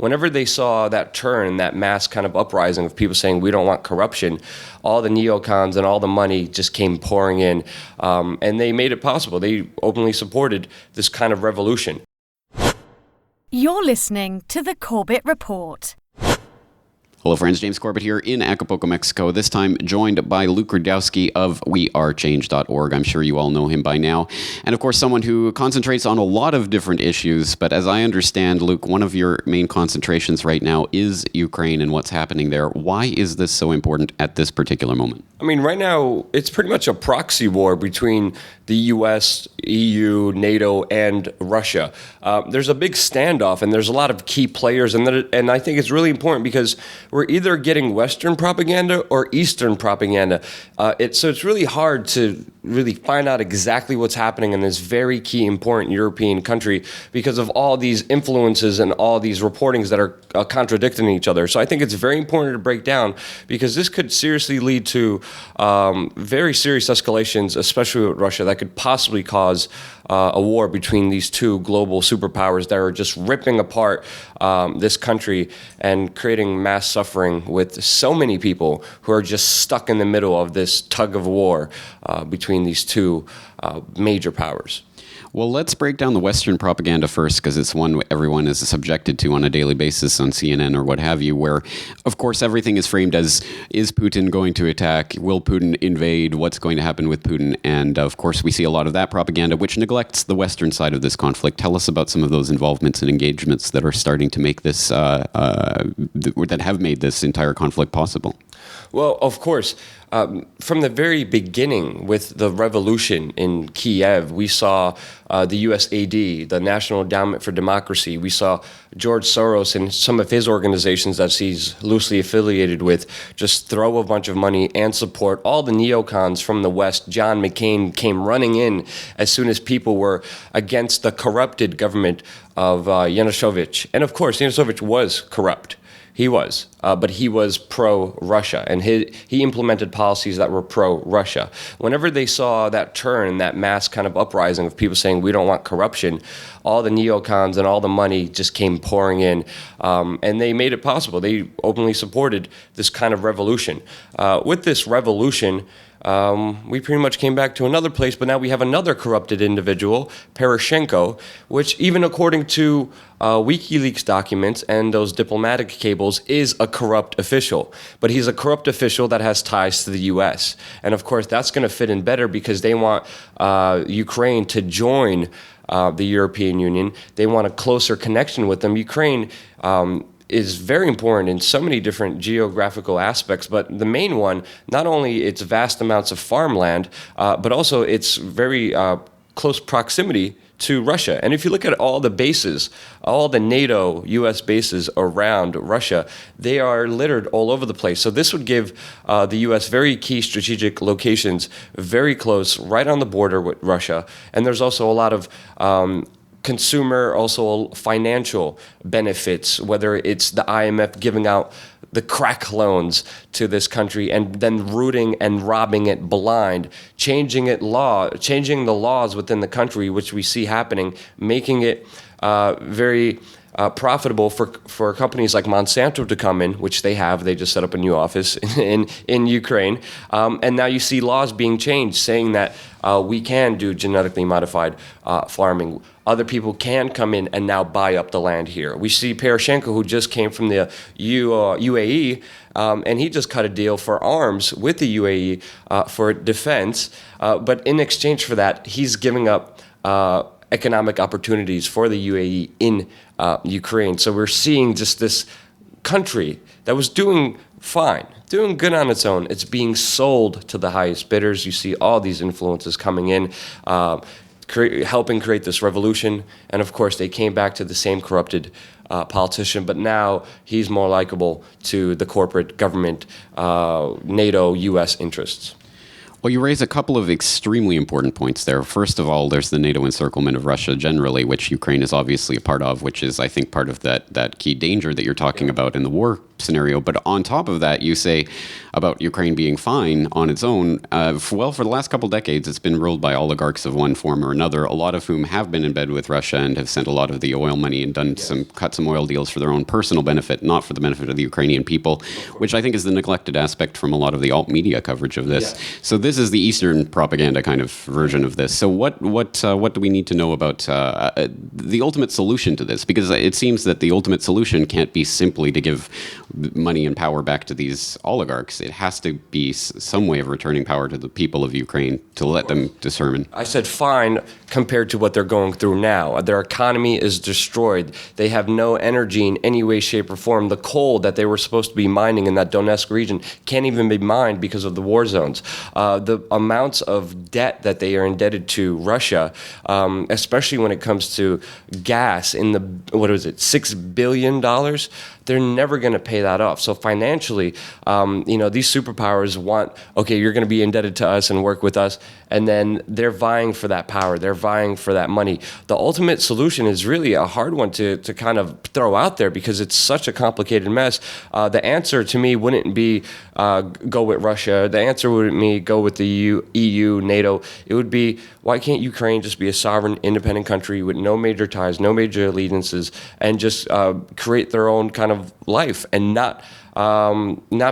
whenever they saw that turn, that mass kind of uprising of people saying we don't want corruption, all the neocons and all the money just came pouring in, and they made it possible. They openly supported this kind of revolution. You're listening to The Corbett Report. Hello friends, James Corbett here in Acapulco, Mexico, this time joined by Luke Rudkowski of wearechange.org. I'm sure you all know him by now. And of course, someone who concentrates on a lot of different issues. But as I understand, Luke, one of your main concentrations right now is Ukraine and what's happening there. Why is this so important at this particular moment? I mean, right now, it's pretty much a proxy war between the U.S., EU, NATO, and Russia. There's a big standoff, and there's a lot of key players, and I think it's really important because we're either getting Western propaganda or Eastern propaganda. So it's really hard to really find out exactly what's happening in this very key, important European country because of all these influences and all these reportings that are contradicting each other. So I think it's very important to break down because this could seriously lead to very serious escalations, especially with Russia, that could possibly cause a war between these two global superpowers that are just ripping apart this country and creating mass suffering with so many people who are just stuck in the middle of this tug of war between these two major powers. Well, let's break down the Western propaganda first, because it's one everyone is subjected to on a daily basis on CNN or what have you, where, of course, everything is framed as, is Putin going to attack? Will Putin invade? What's going to happen with Putin? And, of course, we see a lot of that propaganda, which neglects the Western side of this conflict. Tell us about some of those involvements and engagements that are starting to make this, that have made this entire conflict possible. Well, of course, from the very beginning with the revolution in Kiev, we saw the USAID, the National Endowment for Democracy. We saw George Soros and some of his organizations that he's loosely affiliated with just throw a bunch of money and support all the neocons from the West. John McCain came running in as soon as people were against the corrupted government of Yanukovych. And of course, Yanukovych was corrupt. He was, but he was pro-Russia, and he implemented policies that were pro-Russia. Whenever they saw that turn, that mass kind of uprising of people saying we don't want corruption, all the neocons and all the money just came pouring in, and they made it possible. They openly supported this kind of revolution. With this revolution, we pretty much came back to another place, but now we have another corrupted individual, Poroshenko, which even according to WikiLeaks documents and those diplomatic cables is a corrupt official. But he's a corrupt official that has ties to the U.S. And of course, that's going to fit in better because they want Ukraine to join the European Union. They want a closer connection with them. Ukraine is very important in so many different geographical aspects, but the main one, not only its vast amounts of farmland, but also its very close proximity to Russia. And if you look at all the bases, all the NATO U.S. bases around Russia, they are littered all over the place. So this would give the U.S. very key strategic locations very close, right on the border with Russia. And there's also a lot of consumer, also financial benefits, whether it's the IMF giving out the crack loans to this country and then rooting and robbing it blind, changing the laws within the country, which we see happening, making it very profitable for companies like Monsanto to come in, which they have. They just set up a new office in Ukraine. And now you see laws being changed saying that we can do genetically modified farming. Other people can come in and now buy up the land here. We see Poroshenko, who just came from the UAE, and he just cut a deal for arms with the UAE for defense. But in exchange for that, he's giving up economic opportunities for the UAE in Ukraine. So we're seeing just this country that was doing fine, doing good on its own. It's being sold to the highest bidders. You see all these influences coming in, helping create this revolution. And of course, they came back to the same corrupted politician, but now he's more likable to the corporate government, NATO, U.S. interests. Well, you raise a couple of extremely important points there. First of all, there's the NATO encirclement of Russia generally, which Ukraine is obviously a part of, which is, I think, part of that key danger that you're talking about in the war scenario. But on top of that, you say about Ukraine being fine on its own. For the last couple decades, it's been ruled by oligarchs of one form or another, a lot of whom have been in bed with Russia and have sent a lot of the oil money and cut some oil deals for their own personal benefit, not for the benefit of the Ukrainian people, which I think is the neglected aspect from a lot of the alt media coverage of this. So this is the Eastern propaganda kind of version of this. So what do we need to know about the ultimate solution to this? Because it seems that the ultimate solution can't be simply to give money and power back to these oligarchs. It has to be some way of returning power to the people of Ukraine to let them determine. I said fine compared to what they're going through now. Their economy is destroyed. They have no energy in any way, shape, or form. The coal that they were supposed to be mining in that Donetsk region can't even be mined because of the war zones. The amounts of debt that they are indebted to Russia, especially when it comes to gas in the, $6 billion? They're never going to pay that off. So financially, these superpowers want, okay, you're going to be indebted to us and work with us, and then they're vying for that power. They're vying for that money. The ultimate solution is really a hard one to kind of throw out there because it's such a complicated mess. The answer to me wouldn't be go with Russia. The answer wouldn't be go with the EU, NATO. It would be, why can't Ukraine just be a sovereign, independent country with no major ties, no major allegiances, and just create their own kind of life and not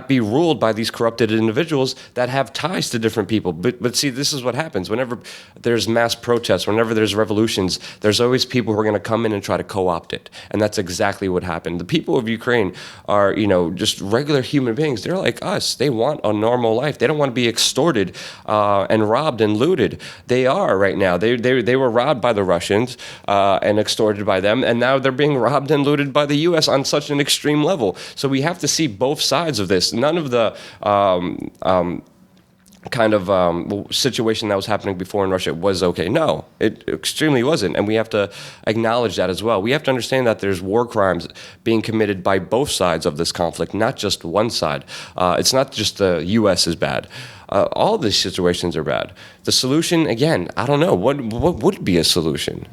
be ruled by these corrupted individuals that have ties to different people. But see, this is what happens. Whenever there's mass protests, whenever there's revolutions, there's always people who are going to come in and try to co-opt it. And that's exactly what happened. The people of Ukraine are, just regular human beings. They're like us. They want a normal life. They don't want to be extorted and robbed and looted. They are right now. They were robbed by the Russians and extorted by them. And now they're being robbed and looted by the U.S. on such an extreme level. So we have to see both sides of this. None of the situation that was happening before in Russia was okay. No, it extremely wasn't. And we have to acknowledge that as well. We have to understand that there's war crimes being committed by both sides of this conflict, not just one side. It's not just the U.S. is bad. All these situations are bad. The solution, again, I don't know. What would be a solution?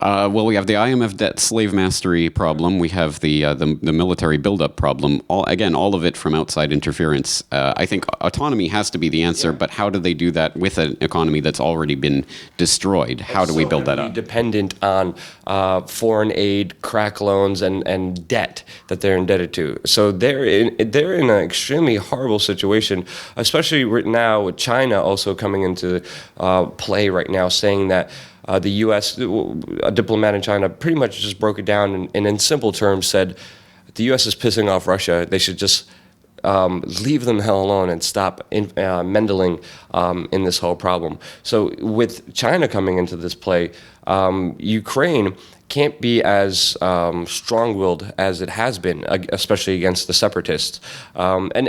Well, we have the IMF debt slave mastery problem. We have the military buildup problem. All of it from outside interference. I think autonomy has to be the answer, but how do they do that with an economy that's already been destroyed? How do we build that up? Dependent on foreign aid, crack loans, and debt that they're indebted to. So they're in an extremely horrible situation, especially right now with China also coming into play right now, saying that the U.S., a diplomat in China, pretty much just broke it down and in simple terms said the U.S. is pissing off Russia. They should just leave them the hell alone and stop meddling in this whole problem. So with China coming into this play, Ukraine can't be as strong-willed as it has been, especially against the separatists. And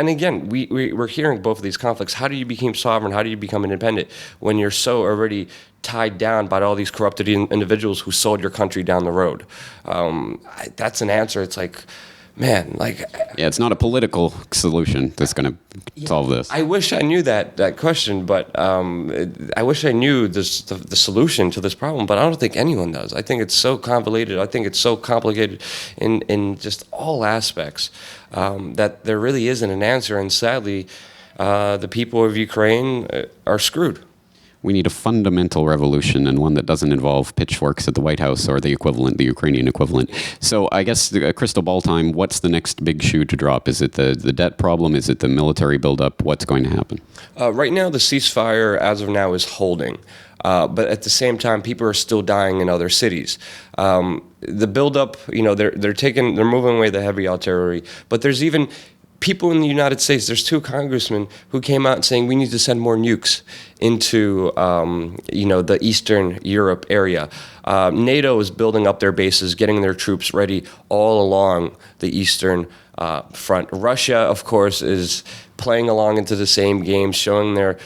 again, we're hearing both of these conflicts. How do you become sovereign? How do you become independent when you're so already tied down by all these corrupted individuals who sold your country down the road? That's an answer. It's like, man, it's not a political solution that's going to solve this. I wish I knew that question, but I wish I knew the solution to this problem, but I don't think anyone does. I think it's so convoluted. I think it's so complicated in just all aspects that there really isn't an answer, and sadly, the people of Ukraine are screwed. We need a fundamental revolution, and one that doesn't involve pitchforks at the White House or the Ukrainian equivalent. So I guess crystal ball time, what's the next big shoe to drop? Is it the debt problem? Is it the military buildup? What's going to happen? Right now, the ceasefire, as of now, is holding. But at the same time, people are still dying in other cities. The buildup, they're moving away the heavy artillery, but there's even people in the United States, there's 2 congressmen who came out saying we need to send more nukes into, the Eastern Europe area. NATO is building up their bases, getting their troops ready all along the Eastern front. Russia, of course, is playing along into the same game, showing their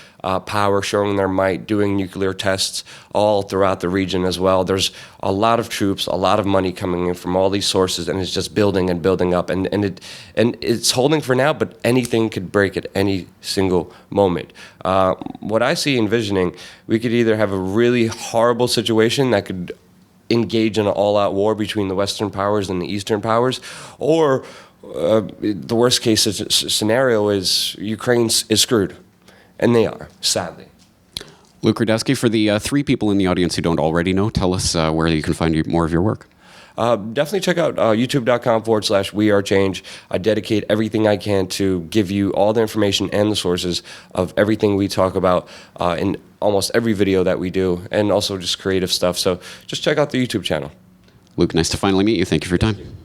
power, showing their might, doing nuclear tests all throughout the region as well. There's a lot of troops, a lot of money coming in from all these sources, and it's just building and building up. And it's holding for now, but anything could break at any single moment. What I see envisioning, we could either have a really horrible situation that could engage in an all-out war between the Western powers and the Eastern powers, or the worst case scenario is Ukraine is screwed, and they are, sadly. Luke Rudowski, for the 3 people in the audience who don't already know, tell us where you can find more of your work. Definitely check out youtube.com/wearechange. I dedicate everything I can to give you all the information and the sources of everything we talk about in almost every video that we do, and also just creative stuff. So just check out the YouTube channel. Luke, nice to finally meet you. Thank you for your time.